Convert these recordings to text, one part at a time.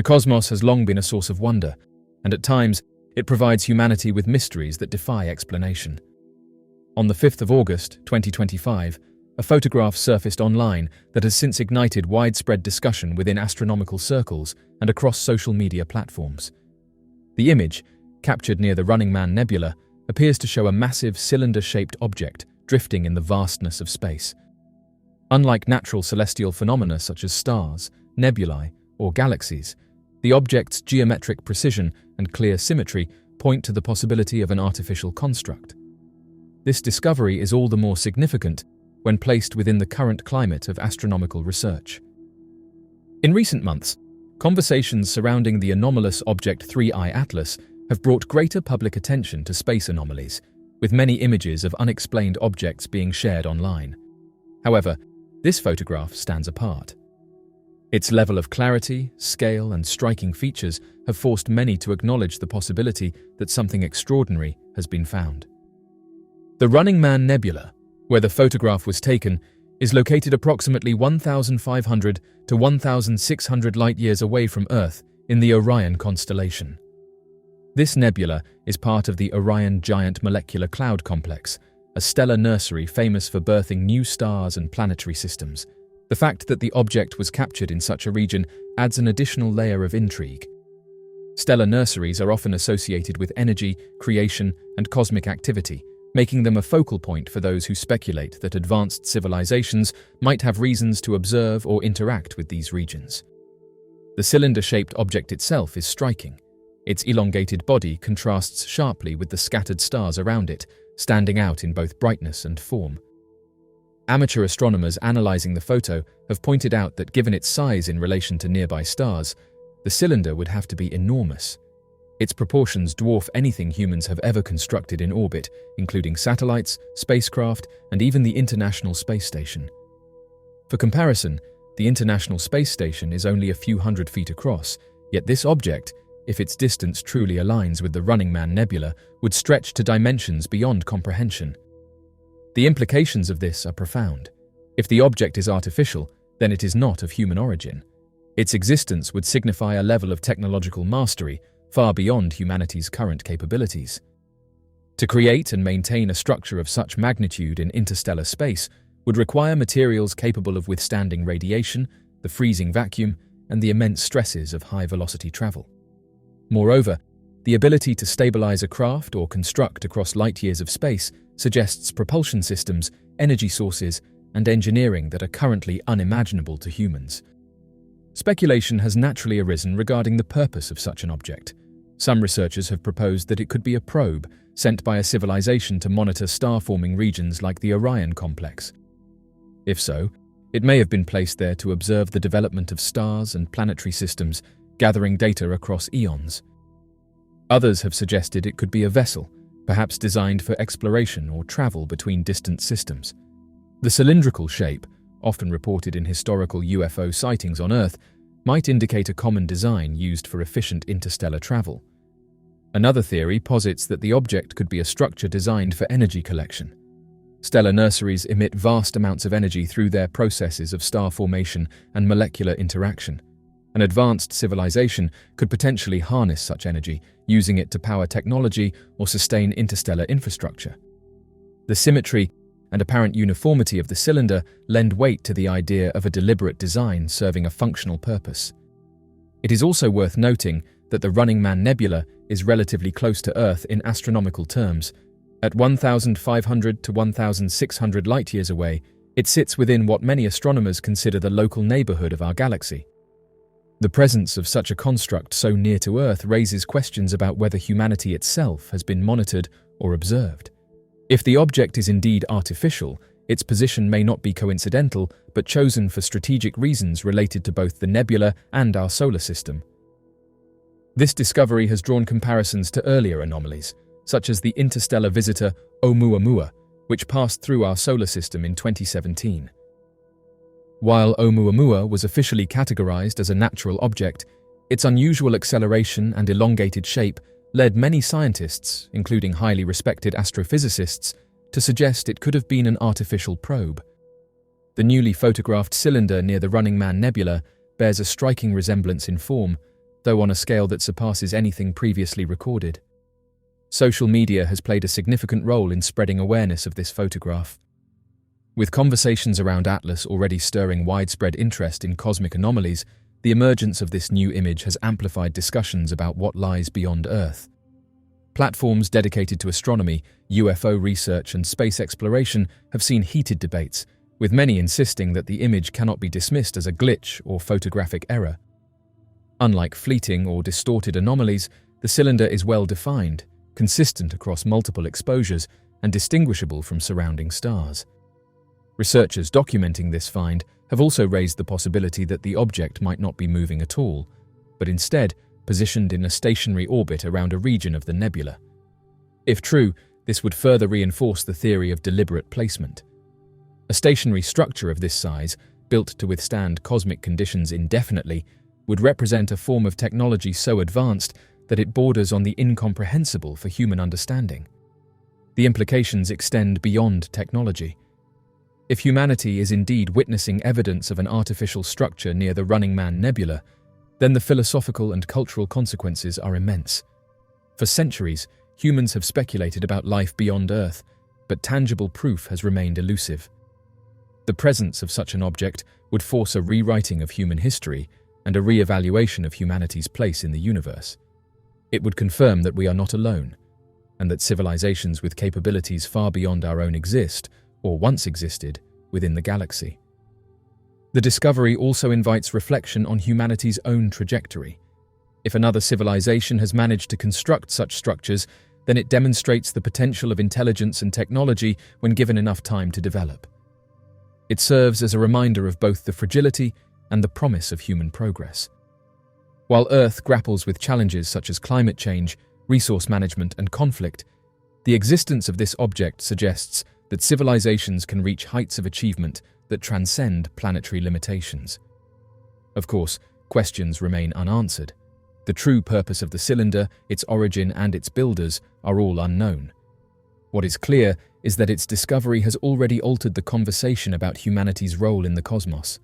The cosmos has long been a source of wonder, and at times, it provides humanity with mysteries that defy explanation. On the 5th of August, 2025, a photograph surfaced online that has since ignited widespread discussion within astronomical circles and across social media platforms. The image, captured near the Running Man Nebula, appears to show a massive cylinder-shaped object drifting in the vastness of space. Unlike natural celestial phenomena such as stars, nebulae, or galaxies, the object's geometric precision and clear symmetry point to the possibility of an artificial construct. This discovery is all the more significant when placed within the current climate of astronomical research. In recent months, conversations surrounding the anomalous Object 3I Atlas have brought greater public attention to space anomalies, with many images of unexplained objects being shared online. However, this photograph stands apart. Its level of clarity, scale, and striking features have forced many to acknowledge the possibility that something extraordinary has been found. The Running Man Nebula, where the photograph was taken, is located approximately 1,500 to 1,600 light-years away from Earth in the Orion constellation. This nebula is part of the Orion Giant Molecular Cloud Complex, a stellar nursery famous for birthing new stars and planetary systems. The fact that the object was captured in such a region adds an additional layer of intrigue. Stellar nurseries are often associated with energy, creation, and cosmic activity, making them a focal point for those who speculate that advanced civilizations might have reasons to observe or interact with these regions. The cylinder-shaped object itself is striking. Its elongated body contrasts sharply with the scattered stars around it, standing out in both brightness and form. Amateur astronomers analyzing the photo have pointed out that given its size in relation to nearby stars, the cylinder would have to be enormous. Its proportions dwarf anything humans have ever constructed in orbit, including satellites, spacecraft, and even the International Space Station. For comparison, the International Space Station is only a few hundred feet across, yet this object, if its distance truly aligns with the Running Man Nebula, would stretch to dimensions beyond comprehension. The implications of this are profound. If the object is artificial, then it is not of human origin. Its existence would signify a level of technological mastery far beyond humanity's current capabilities. To create and maintain a structure of such magnitude in interstellar space would require materials capable of withstanding radiation, the freezing vacuum, and the immense stresses of high-velocity travel. Moreover, the ability to stabilize a craft or construct across light-years of space suggests propulsion systems, energy sources, and engineering that are currently unimaginable to humans. Speculation has naturally arisen regarding the purpose of such an object. Some researchers have proposed that it could be a probe sent by a civilization to monitor star-forming regions like the Orion complex. If so, it may have been placed there to observe the development of stars and planetary systems, gathering data across eons. Others have suggested it could be a vessel, perhaps designed for exploration or travel between distant systems. The cylindrical shape, often reported in historical UFO sightings on Earth, might indicate a common design used for efficient interstellar travel. Another theory posits that the object could be a structure designed for energy collection. Stellar nurseries emit vast amounts of energy through their processes of star formation and molecular interaction. An advanced civilization could potentially harness such energy, using it to power technology or sustain interstellar infrastructure. The symmetry and apparent uniformity of the cylinder lend weight to the idea of a deliberate design serving a functional purpose. It is also worth noting that the Running Man Nebula is relatively close to Earth in astronomical terms. At 1,500 to 1,600 light-years away, it sits within what many astronomers consider the local neighborhood of our galaxy. The presence of such a construct so near to Earth raises questions about whether humanity itself has been monitored or observed. If the object is indeed artificial, its position may not be coincidental, but chosen for strategic reasons related to both the nebula and our solar system. This discovery has drawn comparisons to earlier anomalies, such as the interstellar visitor Oumuamua, which passed through our solar system in 2017. While Oumuamua was officially categorized as a natural object, its unusual acceleration and elongated shape led many scientists, including highly respected astrophysicists, to suggest it could have been an artificial probe. The newly photographed cylinder near the Running Man Nebula bears a striking resemblance in form, though on a scale that surpasses anything previously recorded. Social media has played a significant role in spreading awareness of this photograph. With conversations around Atlas already stirring widespread interest in cosmic anomalies, the emergence of this new image has amplified discussions about what lies beyond Earth. Platforms dedicated to astronomy, UFO research, and space exploration have seen heated debates, with many insisting that the image cannot be dismissed as a glitch or photographic error. Unlike fleeting or distorted anomalies, the cylinder is well defined, consistent across multiple exposures, and distinguishable from surrounding stars. Researchers documenting this find have also raised the possibility that the object might not be moving at all, but instead positioned in a stationary orbit around a region of the nebula. If true, this would further reinforce the theory of deliberate placement. A stationary structure of this size, built to withstand cosmic conditions indefinitely, would represent a form of technology so advanced that it borders on the incomprehensible for human understanding. The implications extend beyond technology. If humanity is indeed witnessing evidence of an artificial structure near the Running Man Nebula, then the philosophical and cultural consequences are immense. For centuries, humans have speculated about life beyond Earth, but tangible proof has remained elusive. The presence of such an object would force a rewriting of human history and a re-evaluation of humanity's place in the universe. It would confirm that we are not alone, and that civilizations with capabilities far beyond our own exist, or once existed, within the galaxy. The discovery also invites reflection on humanity's own trajectory. If another civilization has managed to construct such structures, then it demonstrates the potential of intelligence and technology when given enough time to develop. It serves as a reminder of both the fragility and the promise of human progress. While Earth grapples with challenges such as climate change, resource management, and conflict, the existence of this object suggests that civilizations can reach heights of achievement that transcend planetary limitations. Of course, questions remain unanswered. The true purpose of the cylinder, its origin, and its builders are all unknown. What is clear is that its discovery has already altered the conversation about humanity's role in the cosmos.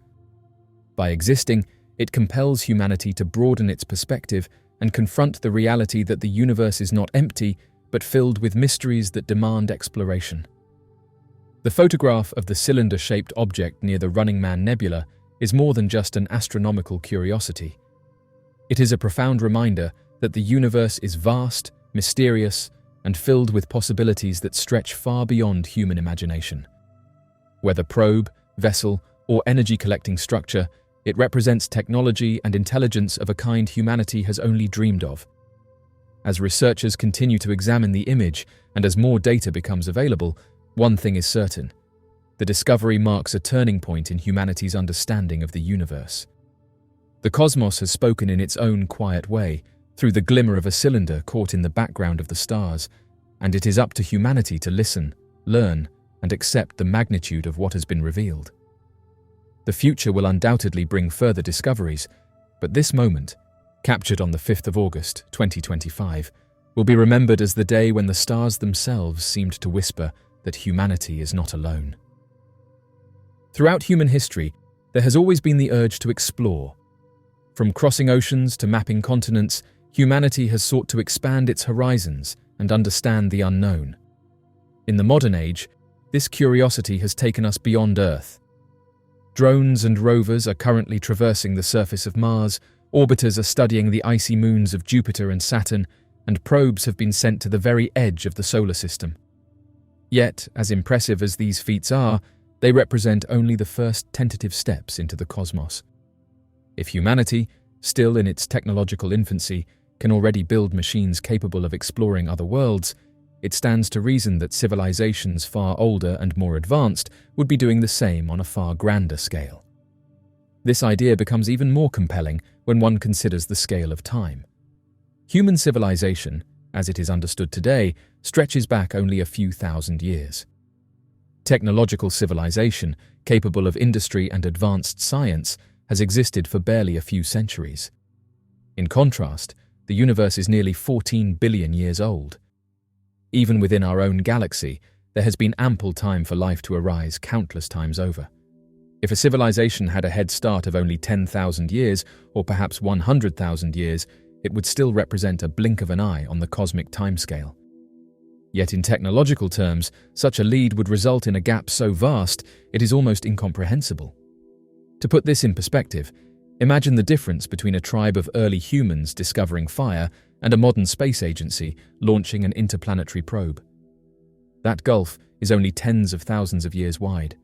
By existing, it compels humanity to broaden its perspective and confront the reality that the universe is not empty, but filled with mysteries that demand exploration. The photograph of the cylinder-shaped object near the Running Man Nebula is more than just an astronomical curiosity. It is a profound reminder that the universe is vast, mysterious, and filled with possibilities that stretch far beyond human imagination. Whether probe, vessel, or energy-collecting structure, it represents technology and intelligence of a kind humanity has only dreamed of. As researchers continue to examine the image and as more data becomes available, one thing is certain: the discovery marks a turning point in humanity's understanding of the universe. The cosmos has spoken in its own quiet way, through the glimmer of a cylinder caught in the background of the stars, and it is up to humanity to listen, learn, and accept the magnitude of what has been revealed. The future will undoubtedly bring further discoveries, but this moment, captured on the 5th of August, 2025, will be remembered as the day when the stars themselves seemed to whisper that humanity is not alone. Throughout human history, there has always been the urge to explore. From crossing oceans to mapping continents, humanity has sought to expand its horizons and understand the unknown. In the modern age, this curiosity has taken us beyond Earth. Drones and rovers are currently traversing the surface of Mars, orbiters are studying the icy moons of Jupiter and Saturn, and probes have been sent to the very edge of the solar system. Yet, as impressive as these feats are, they represent only the first tentative steps into the cosmos. If humanity, still in its technological infancy, can already build machines capable of exploring other worlds, it stands to reason that civilizations far older and more advanced would be doing the same on a far grander scale. This idea becomes even more compelling when one considers the scale of time. Human civilization, as it is understood today, stretches back only a few thousand years. Technological civilization, capable of industry and advanced science, has existed for barely a few centuries. In contrast, the universe is nearly 14 billion years old. Even within our own galaxy, there has been ample time for life to arise countless times over. If a civilization had a head start of only 10,000 years, or perhaps 100,000 years, it would still represent a blink of an eye on the cosmic timescale. Yet in technological terms, such a lead would result in a gap so vast it is almost incomprehensible. To put this in perspective, imagine the difference between a tribe of early humans discovering fire and a modern space agency launching an interplanetary probe. That gulf is only tens of thousands of years wide.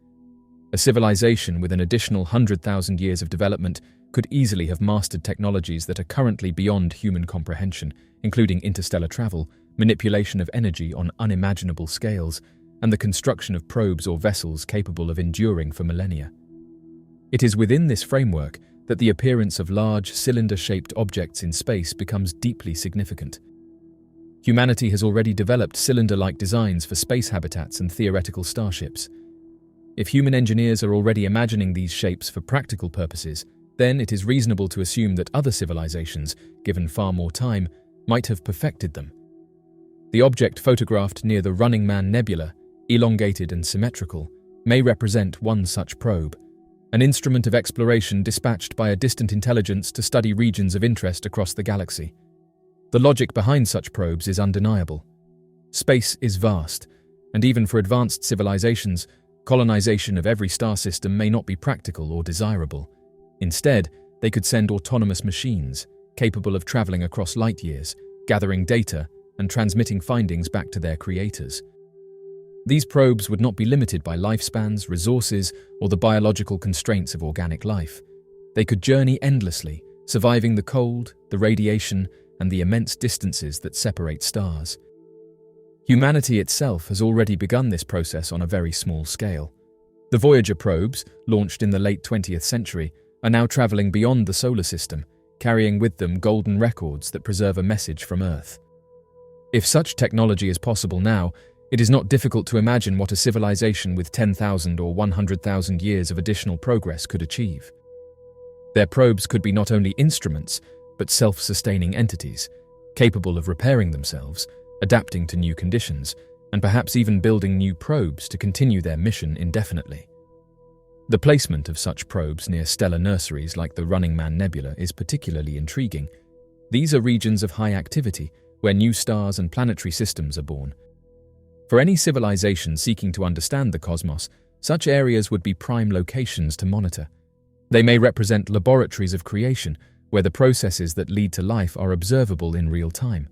A civilization with an additional 100,000 years of development could easily have mastered technologies that are currently beyond human comprehension, including interstellar travel, manipulation of energy on unimaginable scales, and the construction of probes or vessels capable of enduring for millennia. It is within this framework that the appearance of large, cylinder-shaped objects in space becomes deeply significant. Humanity has already developed cylinder-like designs for space habitats and theoretical starships. If human engineers are already imagining these shapes for practical purposes, then it is reasonable to assume that other civilizations, given far more time, might have perfected them. The object photographed near the Running Man Nebula, elongated and symmetrical, may represent one such probe, an instrument of exploration dispatched by a distant intelligence to study regions of interest across the galaxy. The logic behind such probes is undeniable. Space is vast, and even for advanced civilizations, colonization of every star system may not be practical or desirable. Instead, they could send autonomous machines, capable of traveling across light years, gathering data, and transmitting findings back to their creators. These probes would not be limited by lifespans, resources, or the biological constraints of organic life. They could journey endlessly, surviving the cold, the radiation, and the immense distances that separate stars. Humanity itself has already begun this process on a very small scale. The Voyager probes, launched in the late 20th century, are now traveling beyond the solar system, carrying with them golden records that preserve a message from Earth. If such technology is possible now, it is not difficult to imagine what a civilization with 10,000 or 100,000 years of additional progress could achieve. Their probes could be not only instruments, but self-sustaining entities, capable of repairing themselves, adapting to new conditions, and perhaps even building new probes to continue their mission indefinitely. The placement of such probes near stellar nurseries like the Running Man Nebula is particularly intriguing. These are regions of high activity, where new stars and planetary systems are born. For any civilization seeking to understand the cosmos, such areas would be prime locations to monitor. They may represent laboratories of creation, where the processes that lead to life are observable in real time.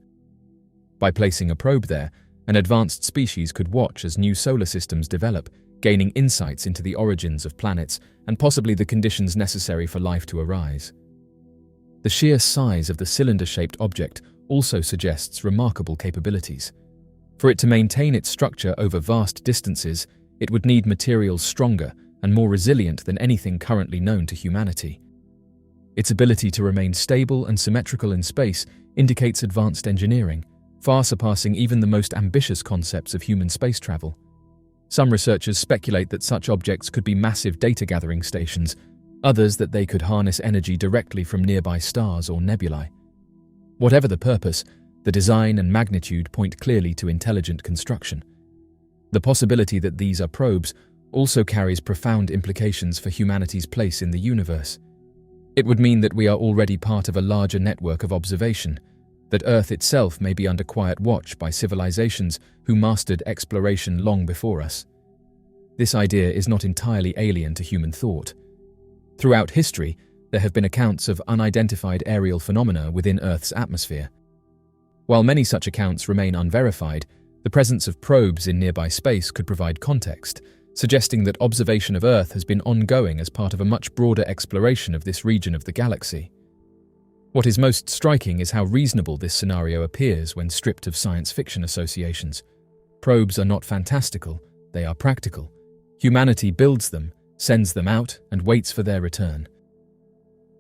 By placing a probe there, an advanced species could watch as new solar systems develop, gaining insights into the origins of planets and possibly the conditions necessary for life to arise. The sheer size of the cylinder-shaped object also suggests remarkable capabilities. For it to maintain its structure over vast distances, it would need materials stronger and more resilient than anything currently known to humanity. Its ability to remain stable and symmetrical in space indicates advanced engineering, far surpassing even the most ambitious concepts of human space travel. Some researchers speculate that such objects could be massive data-gathering stations, others that they could harness energy directly from nearby stars or nebulae. Whatever the purpose, the design and magnitude point clearly to intelligent construction. The possibility that these are probes also carries profound implications for humanity's place in the universe. It would mean that we are already part of a larger network of observation, that Earth itself may be under quiet watch by civilizations who mastered exploration long before us. This idea is not entirely alien to human thought. Throughout history, there have been accounts of unidentified aerial phenomena within Earth's atmosphere. While many such accounts remain unverified, the presence of probes in nearby space could provide context, suggesting that observation of Earth has been ongoing as part of a much broader exploration of this region of the galaxy. What is most striking is how reasonable this scenario appears when stripped of science fiction associations. Probes are not fantastical, they are practical. Humanity builds them, sends them out, and waits for their return.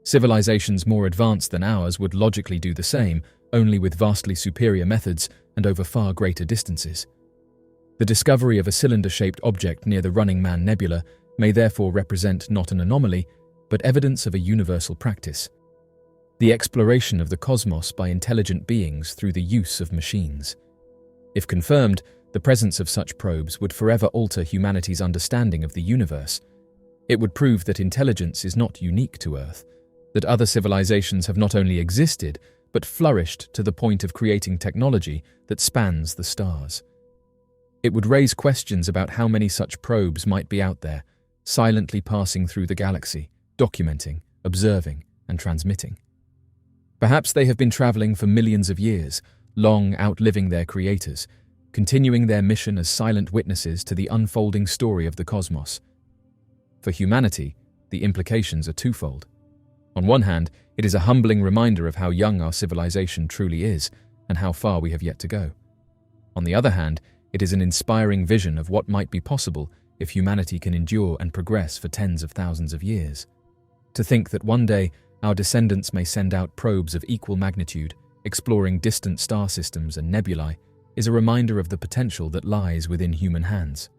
Civilizations more advanced than ours would logically do the same, only with vastly superior methods and over far greater distances. The discovery of a cylinder-shaped object near the Running Man Nebula may therefore represent not an anomaly, but evidence of a universal practice. The exploration of the cosmos by intelligent beings through the use of machines. If confirmed, the presence of such probes would forever alter humanity's understanding of the universe. It would prove that intelligence is not unique to Earth, that other civilizations have not only existed, but flourished to the point of creating technology that spans the stars. It would raise questions about how many such probes might be out there, silently passing through the galaxy, documenting, observing, and transmitting. Perhaps they have been traveling for millions of years, long outliving their creators, continuing their mission as silent witnesses to the unfolding story of the cosmos. For humanity, the implications are twofold. On one hand, it is a humbling reminder of how young our civilization truly is and how far we have yet to go. On the other hand, it is an inspiring vision of what might be possible if humanity can endure and progress for tens of thousands of years. To think that one day our descendants may send out probes of equal magnitude, exploring distant star systems and nebulae, is a reminder of the potential that lies within human hands.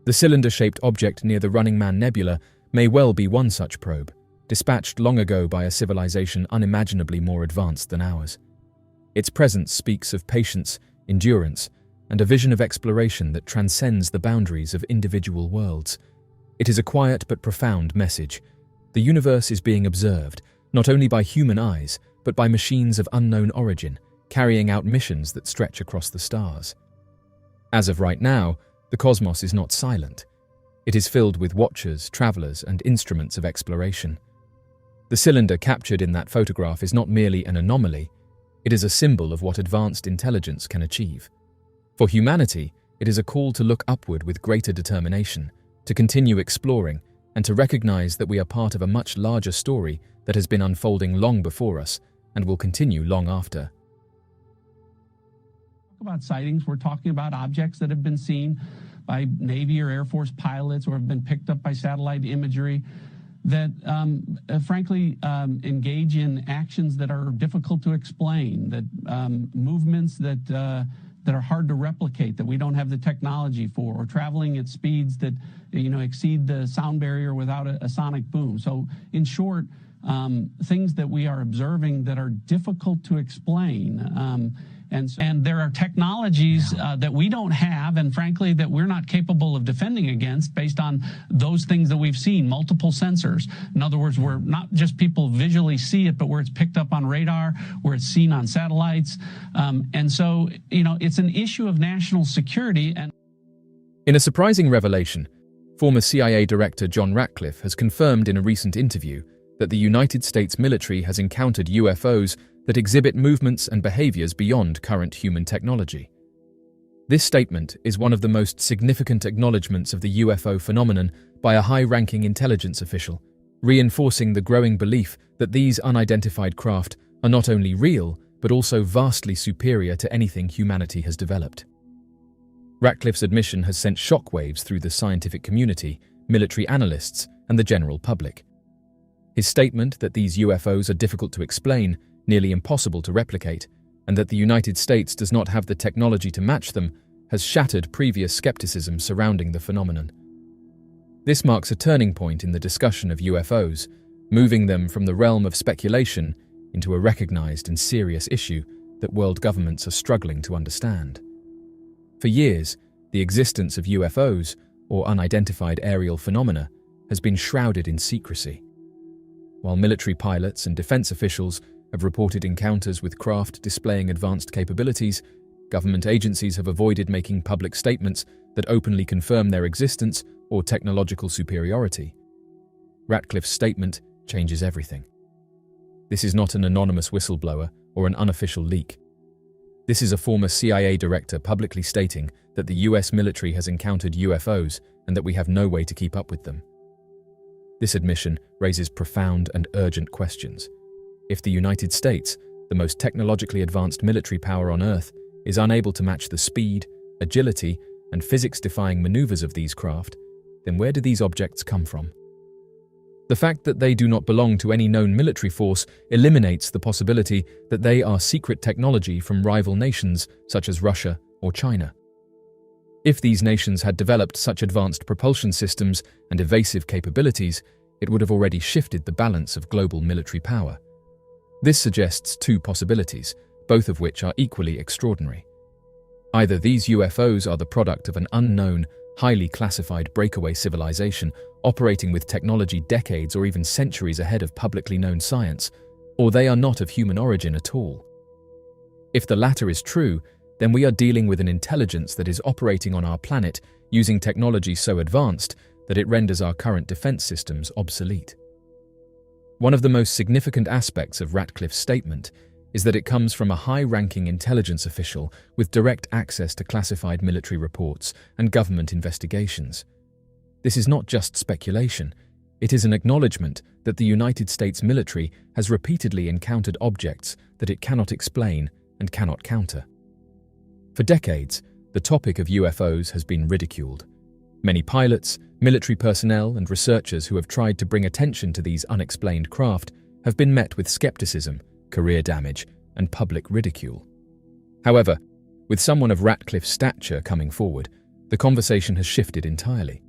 The cylinder-shaped object near the Running Man Nebula may well be one such probe, dispatched long ago by a civilization unimaginably more advanced than ours. Its presence speaks of patience, endurance, and a vision of exploration that transcends the boundaries of individual worlds. It is a quiet but profound message. The universe is being observed, not only by human eyes, but by machines of unknown origin, carrying out missions that stretch across the stars. As of right now, the cosmos is not silent. It is filled with watchers, travelers, and instruments of exploration. The cylinder captured in that photograph is not merely an anomaly, it is a symbol of what advanced intelligence can achieve. For humanity, it is a call to look upward with greater determination, to continue exploring, and to recognize that we are part of a much larger story that has been unfolding long before us and will continue long after. About sightings, we're talking about objects that have been seen by Navy or Air Force pilots or have been picked up by satellite imagery that frankly engage in actions that are difficult to explain, that movements that are hard to replicate, that we don't have the technology for, or traveling at speeds that exceed the sound barrier without a sonic boom. So in short, things that we are observing that are difficult to explain. And there are technologies that we don't have, and frankly, that we're not capable of defending against based on those things that we've seen, multiple sensors. In other words, where not just people visually see it, but where it's picked up on radar, where it's seen on satellites. And so, it's an issue of national security. And in a surprising revelation, former CIA Director John Ratcliffe has confirmed in a recent interview that the United States military has encountered UFOs that exhibit movements and behaviors beyond current human technology. This statement is one of the most significant acknowledgements of the UFO phenomenon by a high-ranking intelligence official, reinforcing the growing belief that these unidentified craft are not only real, but also vastly superior to anything humanity has developed. Ratcliffe's admission has sent shockwaves through the scientific community, military analysts, and the general public. His statement that these UFOs are difficult to explain, nearly impossible to replicate, and that the United States does not have the technology to match them, has shattered previous skepticism surrounding the phenomenon. This marks a turning point in the discussion of UFOs, moving them from the realm of speculation into a recognized and serious issue that world governments are struggling to understand. For years, the existence of UFOs, or unidentified aerial phenomena, has been shrouded in secrecy. While military pilots and defense officials have reported encounters with craft displaying advanced capabilities, government agencies have avoided making public statements that openly confirm their existence or technological superiority. Ratcliffe's statement changes everything. This is not an anonymous whistleblower or an unofficial leak. This is a former CIA director publicly stating that the US military has encountered UFOs and that we have no way to keep up with them. This admission raises profound and urgent questions. If the United States, the most technologically advanced military power on Earth, is unable to match the speed, agility, and physics-defying maneuvers of these craft, then where do these objects come from? The fact that they do not belong to any known military force eliminates the possibility that they are secret technology from rival nations such as Russia or China. If these nations had developed such advanced propulsion systems and evasive capabilities, it would have already shifted the balance of global military power. This suggests two possibilities, both of which are equally extraordinary. Either these UFOs are the product of an unknown, highly classified breakaway civilization operating with technology decades or even centuries ahead of publicly known science, or they are not of human origin at all. If the latter is true, then we are dealing with an intelligence that is operating on our planet using technology so advanced that it renders our current defense systems obsolete. One of the most significant aspects of Ratcliffe's statement is that it comes from a high-ranking intelligence official with direct access to classified military reports and government investigations. This is not just speculation, it is an acknowledgement that the United States military has repeatedly encountered objects that it cannot explain and cannot counter. For decades, the topic of UFOs has been ridiculed. Many pilots, military personnel, and researchers who have tried to bring attention to these unexplained craft have been met with skepticism, career damage, and public ridicule. However, with someone of Ratcliffe's stature coming forward, the conversation has shifted entirely.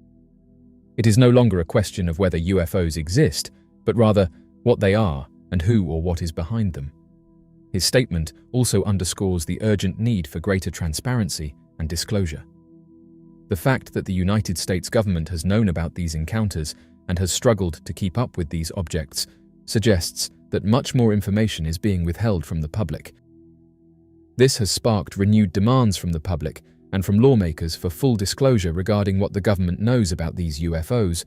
It is no longer a question of whether UFOs exist, but rather what they are and who or what is behind them. His statement also underscores the urgent need for greater transparency and disclosure. The fact that the United States government has known about these encounters and has struggled to keep up with these objects suggests that much more information is being withheld from the public. This has sparked renewed demands from the public and from lawmakers for full disclosure regarding what the government knows about these UFOs,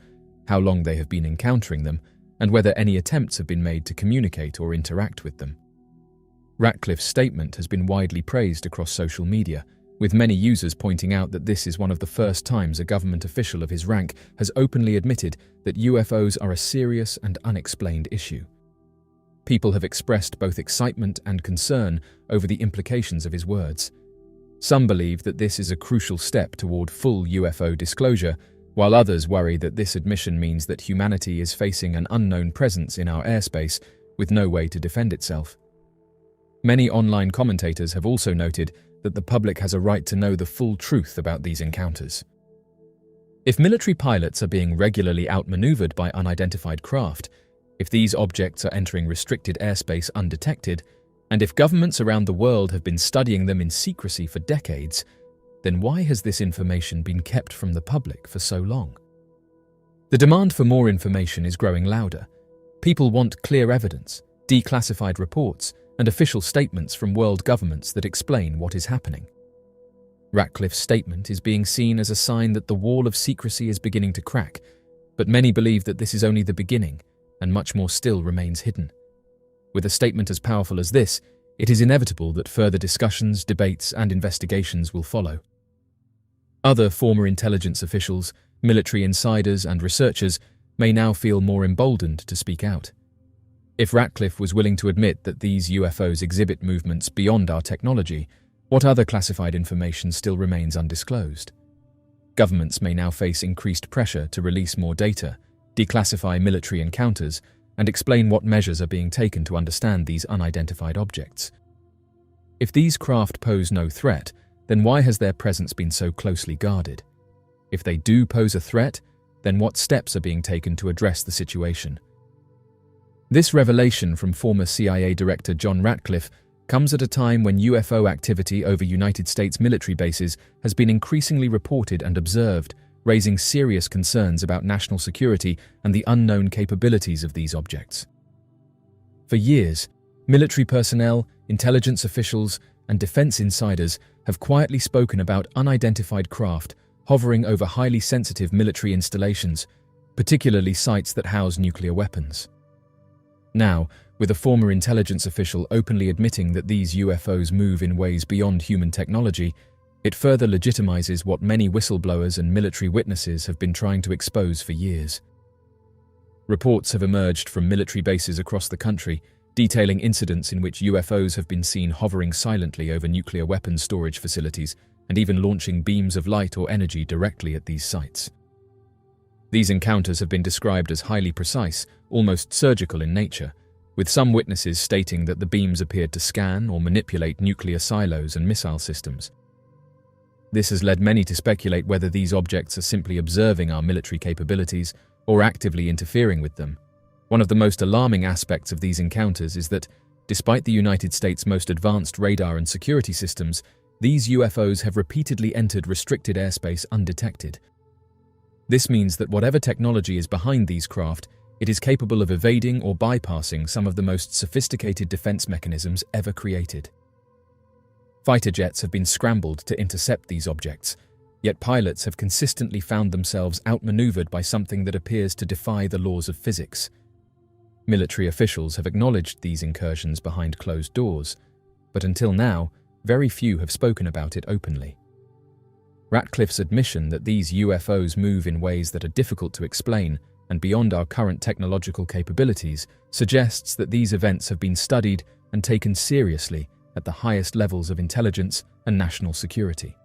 how long they have been encountering them, and whether any attempts have been made to communicate or interact with them. Ratcliffe's statement has been widely praised across social media, with many users pointing out that this is one of the first times a government official of his rank has openly admitted that UFOs are a serious and unexplained issue. People have expressed both excitement and concern over the implications of his words. Some believe that this is a crucial step toward full UFO disclosure, while others worry that this admission means that humanity is facing an unknown presence in our airspace with no way to defend itself. Many online commentators have also noted that the public has a right to know the full truth about these encounters. If military pilots are being regularly outmaneuvered by unidentified craft, if these objects are entering restricted airspace undetected, and if governments around the world have been studying them in secrecy for decades, then why has this information been kept from the public for so long? The demand for more information is growing louder. People want clear evidence, declassified reports, and official statements from world governments that explain what is happening. Ratcliffe's statement is being seen as a sign that the wall of secrecy is beginning to crack, but many believe that this is only the beginning, and much more still remains hidden. With a statement as powerful as this, it is inevitable that further discussions, debates, and investigations will follow. Other former intelligence officials, military insiders, and researchers may now feel more emboldened to speak out. If Ratcliffe was willing to admit that these UFOs exhibit movements beyond our technology, what other classified information still remains undisclosed? Governments may now face increased pressure to release more data, declassify military encounters, and explain what measures are being taken to understand these unidentified objects. If these craft pose no threat, then why has their presence been so closely guarded? If they do pose a threat, then what steps are being taken to address the situation? This revelation from former CIA Director John Ratcliffe comes at a time when UFO activity over United States military bases has been increasingly reported and observed, raising serious concerns about national security and the unknown capabilities of these objects. For years, military personnel, intelligence officials, and defense insiders have quietly spoken about unidentified craft hovering over highly sensitive military installations, particularly sites that house nuclear weapons. Now, with a former intelligence official openly admitting that these UFOs move in ways beyond human technology, it further legitimizes what many whistleblowers and military witnesses have been trying to expose for years. Reports have emerged from military bases across the country, detailing incidents in which UFOs have been seen hovering silently over nuclear weapons storage facilities and even launching beams of light or energy directly at these sites. These encounters have been described as highly precise, almost surgical in nature, with some witnesses stating that the beams appeared to scan or manipulate nuclear silos and missile systems. This has led many to speculate whether these objects are simply observing our military capabilities or actively interfering with them. One of the most alarming aspects of these encounters is that, despite the United States' most advanced radar and security systems, these UFOs have repeatedly entered restricted airspace undetected, This means that whatever technology is behind these craft, it is capable of evading or bypassing some of the most sophisticated defense mechanisms ever created. Fighter jets have been scrambled to intercept these objects, yet pilots have consistently found themselves outmaneuvered by something that appears to defy the laws of physics. Military officials have acknowledged these incursions behind closed doors, but until now, very few have spoken about it openly. Ratcliffe's admission that these UFOs move in ways that are difficult to explain and beyond our current technological capabilities suggests that these events have been studied and taken seriously at the highest levels of intelligence and national security.